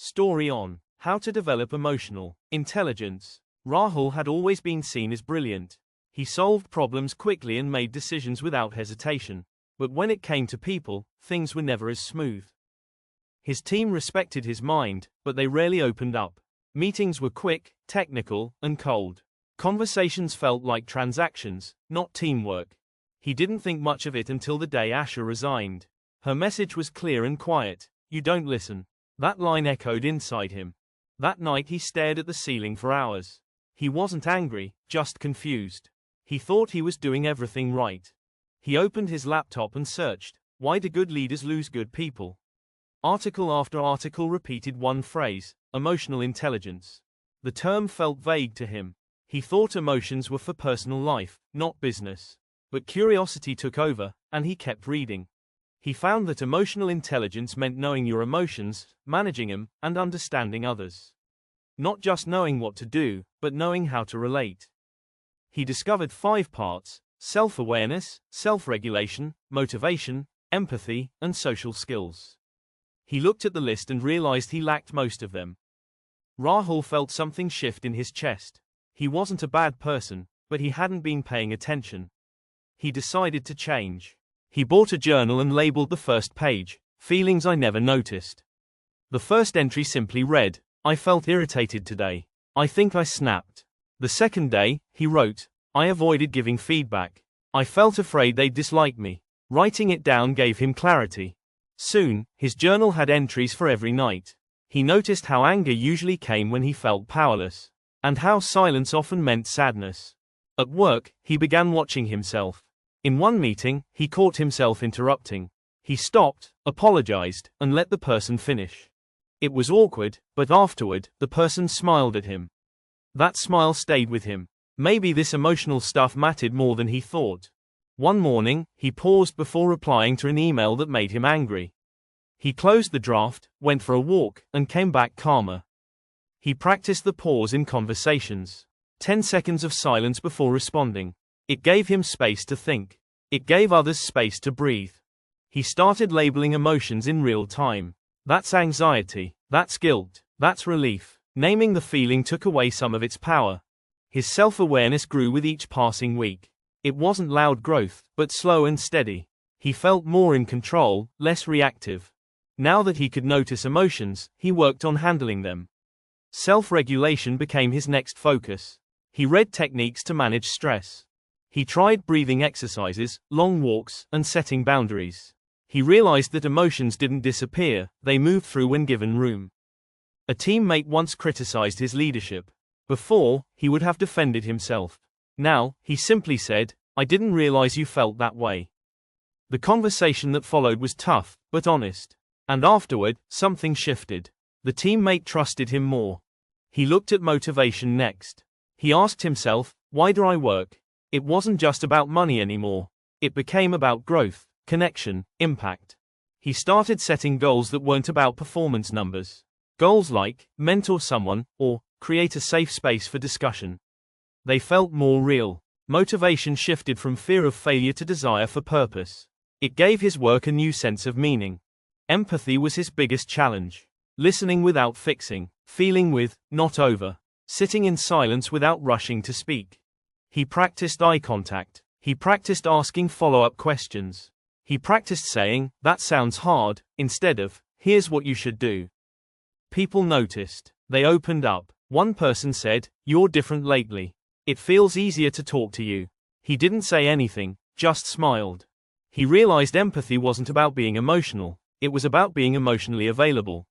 Story on how to develop emotional intelligence. Rahul had always been seen as brilliant. He solved problems quickly and made decisions without hesitation. But when it came to people, things were never as smooth. His team respected his mind, but they rarely opened up. Meetings were quick, technical, and cold. Conversations felt like transactions, not teamwork. He didn't think much of it until the day Asha resigned. Her message was clear and quiet: "You don't listen." That line echoed inside him. That night he stared at the ceiling for hours. He wasn't angry, just confused. He thought he was doing everything right. He opened his laptop and searched, "Why do good leaders lose good people?" Article after article repeated one phrase: emotional intelligence. The term felt vague to him. He thought emotions were for personal life, not business. But curiosity took over, and he kept reading. He found that emotional intelligence meant knowing your emotions, managing them, and understanding others. Not just knowing what to do, but knowing how to relate. He discovered 5 parts: self-awareness, self-regulation, motivation, empathy, and social skills. He looked at the list and realized he lacked most of them. Rahul felt something shift in his chest. He wasn't a bad person, but he hadn't been paying attention. He decided to change. He bought a journal and labeled the first page, "Feelings I Never Noticed." The first entry simply read, "I felt irritated today. I think I snapped." The second day, he wrote, "I avoided giving feedback. I felt afraid they'd dislike me." Writing it down gave him clarity. Soon, his journal had entries for every night. He noticed how anger usually came when he felt powerless, and how silence often meant sadness. At work, he began watching himself. In one meeting, he caught himself interrupting. He stopped, apologized, and let the person finish. It was awkward, but afterward, the person smiled at him. That smile stayed with him. Maybe this emotional stuff mattered more than he thought. One morning, he paused before replying to an email that made him angry. He closed the draft, went for a walk, and came back calmer. He practiced the pause in conversations. 10 seconds of silence before responding. It gave him space to think. It gave others space to breathe. He started labeling emotions in real time. That's anxiety, that's guilt, that's relief. Naming the feeling took away some of its power. His self-awareness grew with each passing week. It wasn't loud growth, but slow and steady. He felt more in control, less reactive. Now that he could notice emotions, he worked on handling them. Self-regulation became his next focus. He read techniques to manage stress. He tried breathing exercises, long walks, and setting boundaries. He realized that emotions didn't disappear, they moved through when given room. A teammate once criticized his leadership. Before, he would have defended himself. Now, he simply said, "I didn't realize you felt that way." The conversation that followed was tough, but honest. And afterward, something shifted. The teammate trusted him more. He looked at motivation next. He asked himself, "Why do I work?" It wasn't just about money anymore. It became about growth, connection, impact. He started setting goals that weren't about performance numbers. Goals like, mentor someone, or create a safe space for discussion. They felt more real. Motivation shifted from fear of failure to desire for purpose. It gave his work a new sense of meaning. Empathy was his biggest challenge. Listening without fixing, feeling with, not over, sitting in silence without rushing to speak. He practiced eye contact. He practiced asking follow-up questions. He practiced saying, "That sounds hard," instead of, "Here's what you should do." People noticed. They opened up. One person said, "You're different lately. It feels easier to talk to you." He didn't say anything, just smiled. He realized empathy wasn't about being emotional, it was about being emotionally available.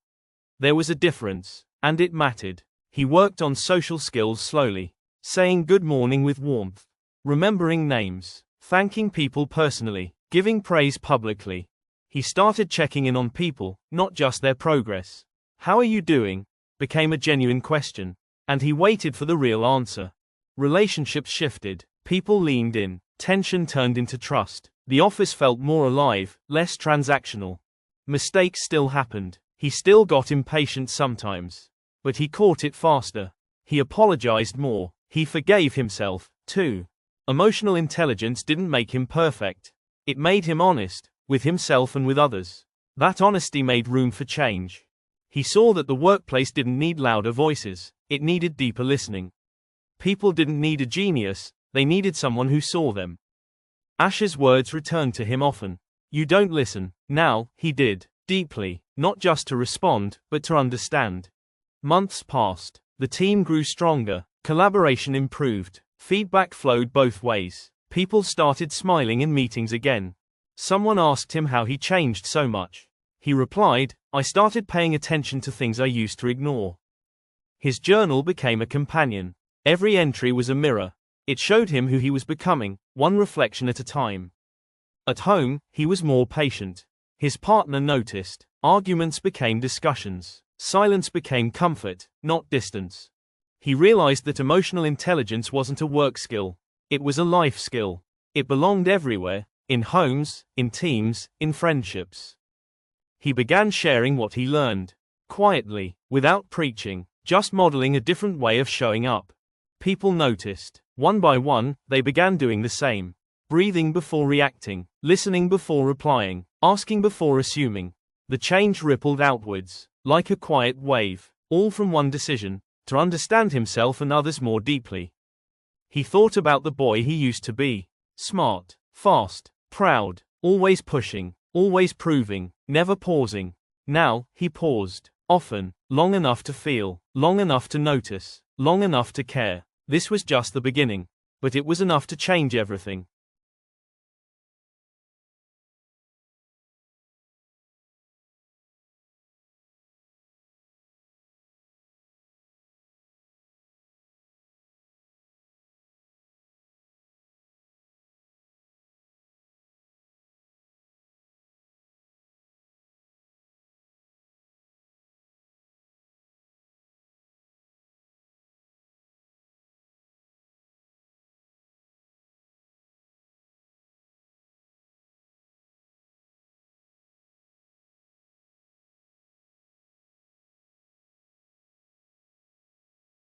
There was a difference, and it mattered. He worked on social skills slowly. Saying good morning with warmth. Remembering names. Thanking people personally. Giving praise publicly. He started checking in on people, not just their progress. "How are you doing?" became a genuine question. And he waited for the real answer. Relationships shifted. People leaned in. Tension turned into trust. The office felt more alive, less transactional. Mistakes still happened. He still got impatient sometimes. But he caught it faster. He apologized more. He forgave himself, too. Emotional intelligence didn't make him perfect. It made him honest, with himself and with others. That honesty made room for change. He saw that the workplace didn't need louder voices, it needed deeper listening. People didn't need a genius, they needed someone who saw them. Ash's words returned to him often. You don't listen. Now, he did, deeply, not just to respond, but to understand. Months passed. The team grew stronger, collaboration improved, feedback flowed both ways. People started smiling in meetings again. Someone asked him how he changed so much. He replied, I started paying attention to things I used to ignore. His journal became a companion. Every entry was a mirror. It showed him who he was becoming, one reflection at a time. At home, he was more patient. His partner noticed. Arguments became discussions. Silence became comfort, not distance. He realized that emotional intelligence wasn't a work skill. It was a life skill. It belonged everywhere, in homes, in teams, in friendships. He began sharing what he learned. Quietly, without preaching, just modeling a different way of showing up. People noticed. One by one, they began doing the same. Breathing before reacting, listening before replying, asking before assuming. The change rippled outwards, like a quiet wave, all from one decision, to understand himself and others more deeply. He thought about the boy he used to be. Smart, fast, proud, always pushing, always proving, never pausing. Now, he paused, often, long enough to feel, long enough to notice, long enough to care. This was just the beginning. But it was enough to change everything.